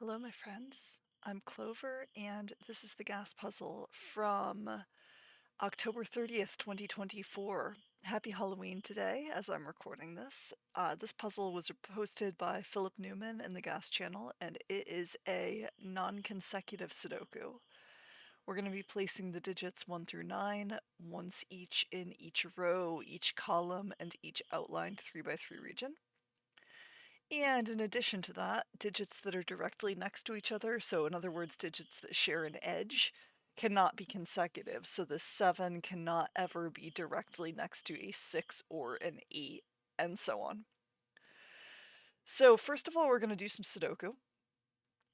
Hello, my friends. I'm Clover, and this is the gas puzzle from October 30th, 2024. Happy Halloween today, as I'm recording this. This puzzle was posted by Philip Newman in the gas channel, and it is a non-consecutive Sudoku. We're going to be placing the digits 1 through 9, once each in each row, each column, and each outlined 3x3 region. And in addition to that, digits that are directly next to each other, so in other words, digits that share an edge, cannot be consecutive. So the 7 cannot ever be directly next to a 6 or an 8, and so on. So first of all, we're going to do some Sudoku.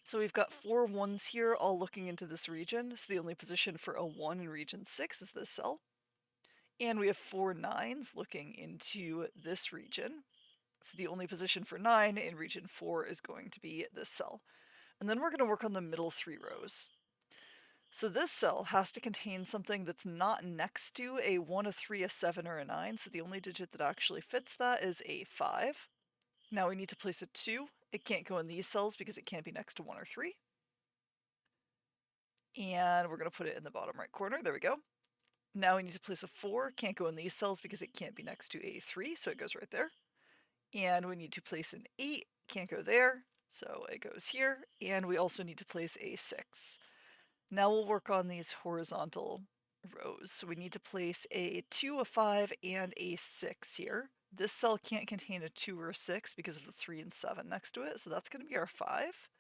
So we've got 4 1s here, all looking into this region. So the only position for a 1 in region 6 is this cell. And we have 4 9s looking into this region. So the only position for 9 in region 4 is going to be this cell. And then we're going to work on the middle 3 rows. So this cell has to contain something that's not next to a 1, a 3, a 7, or a 9. So the only digit that actually fits that is a 5. Now we need to place a 2. It can't go in these cells because it can't be next to 1 or 3. And we're going to put it in the bottom right corner. There we go. Now we need to place a 4. Can't go in these cells because it can't be next to a 3, so it goes right there. And we need to place an 8, can't go there, so it goes here, and we also need to place a 6. Now we'll work on these horizontal rows. So we need to place a 2, a 5, and a 6 here. This cell can't contain a 2 or a 6 because of the 3 and 7 next to it, so that's going to be our 5.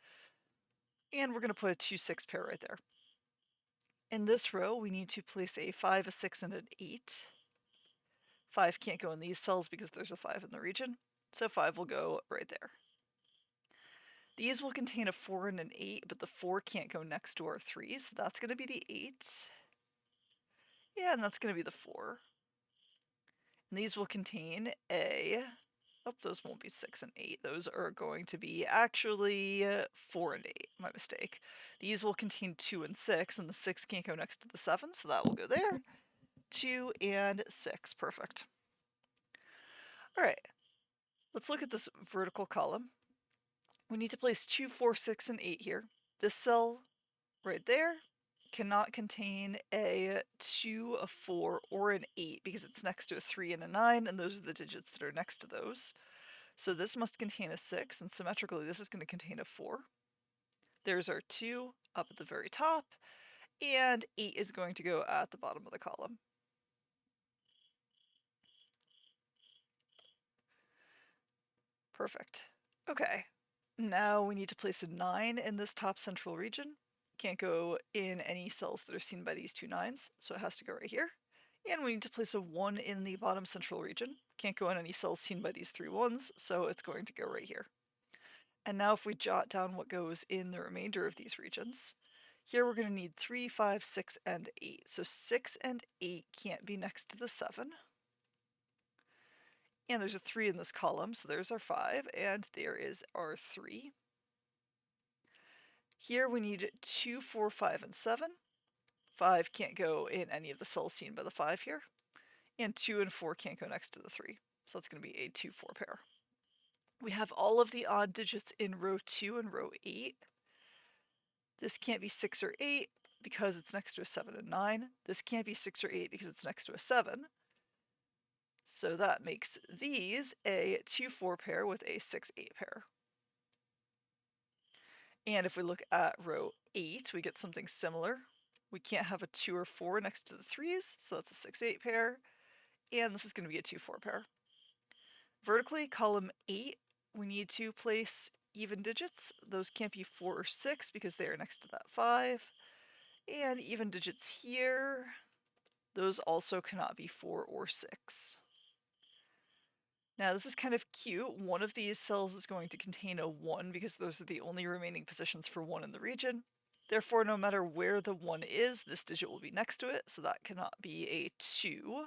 And we're going to put a 2, 6 pair right there. In this row, we need to place a 5, a 6, and an 8. 5 can't go in these cells because there's a 5 in the region. So 5 will go right there. These will contain a 4 and an 8, but the 4 can't go next to our 3, so that's going to be the 8. Yeah, and that's going to be the 4. And these will contain a... Oh, those won't be 6 and 8. Those are going to be actually 4 and 8. My mistake. These will contain 2 and 6, and the 6 can't go next to the 7, so that will go there. 2 and 6. Perfect. Alright. Let's look at this vertical column. We need to place 2, 4, 6, and 8 here. This cell right there cannot contain a 2, a 4, or an 8 because it's next to a 3 and a 9, and those are the digits that are next to those. So this must contain a 6, and symmetrically this is going to contain a 4. There's our 2 up at the very top, and 8 is going to go at the bottom of the column. Perfect. Okay, now we need to place a 9 in this top central region. Can't go in any cells that are seen by these 2 9s, so it has to go right here. And we need to place a 1 in the bottom central region. Can't go in any cells seen by these 3 1s, so it's going to go right here. And now if we jot down what goes in the remainder of these regions, here we're going to need 3, 5, 6, and 8. So 6 and 8 can't be next to the 7. And there's a 3 in this column, so there's our 5, and there is our 3. Here we need 2, 4, 5, and 7. 5 can't go in any of the cells seen by the 5 here. And 2 and 4 can't go next to the 3. So that's going to be a 2, 4 pair. We have all of the odd digits in row 2 and row 8. This can't be 6 or 8 because it's next to a 7 and 9. This can't be 6 or 8 because it's next to a 7. So that makes these a 2, 4 pair with a 6, 8 pair. And if we look at row 8, we get something similar. We can't have a 2 or 4 next to the 3s, so that's a 6, 8 pair. And this is going to be a 2, 4 pair. Vertically, column 8, we need to place even digits. Those can't be 4 or 6 because they are next to that 5. And even digits here, those also cannot be 4 or 6. Now this is kind of cute. One of these cells is going to contain a 1 because those are the only remaining positions for 1 in the region. Therefore, no matter where the 1 is, this digit will be next to it, so that cannot be a 2.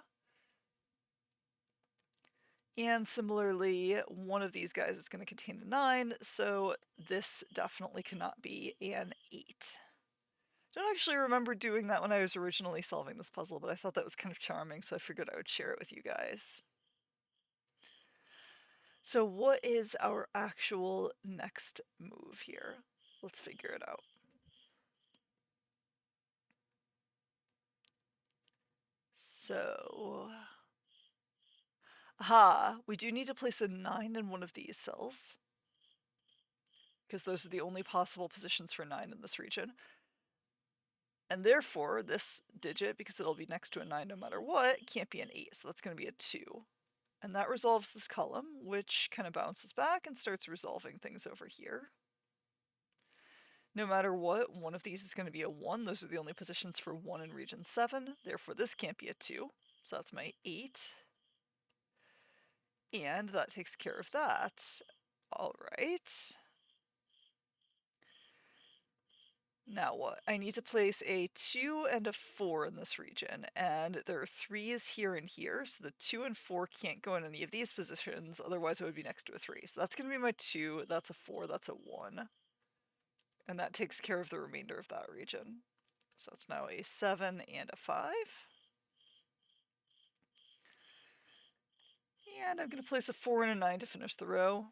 And similarly, one of these guys is going to contain a 9, so this definitely cannot be an 8. Don't actually remember doing that when I was originally solving this puzzle, but I thought that was kind of charming, so I figured I would share it with you guys. So what is our actual next move here? Let's figure it out. So, we do need to place a 9 in one of these cells, because those are the only possible positions for 9 in this region. And therefore, this digit, because it'll be next to a 9 no matter what, can't be an 8, so that's going to be a 2. And that resolves this column, which kind of bounces back and starts resolving things over here. No matter what, one of these is going to be a 1. Those are the only positions for 1 in region 7. Therefore, this can't be a 2. So that's my 8. And that takes care of that. All right. Now what? I need to place a 2 and a 4 in this region, and there are 3's here and here, so the 2 and 4 can't go in any of these positions, otherwise it would be next to a 3. So that's going to be my 2, that's a 4, that's a 1. And that takes care of the remainder of that region. So it's now a 7 and a 5. And I'm going to place a 4 and a 9 to finish the row.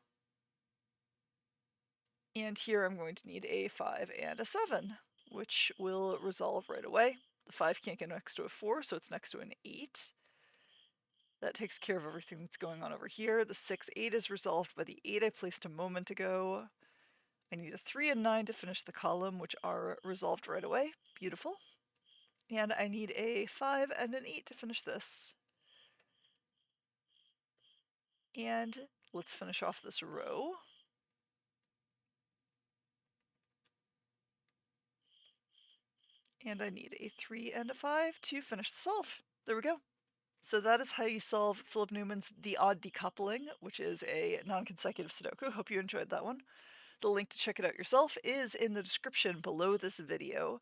And here I'm going to need a 5 and a 7, which will resolve right away. The 5 can't get next to a 4, so it's next to an 8. That takes care of everything that's going on over here. The 6, 8 is resolved by the 8 I placed a moment ago. I need a 3 and 9 to finish the column, which are resolved right away. Beautiful. And I need a 5 and an 8 to finish this. And let's finish off this row. And I need a 3 and a 5 to finish the solve. There we go. So that is how you solve Philip Newman's The Odd Decoupling, which is a non-consecutive Sudoku. Hope you enjoyed that one. The link to check it out yourself is in the description below this video,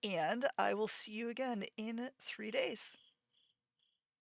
and I will see you again in 3 days.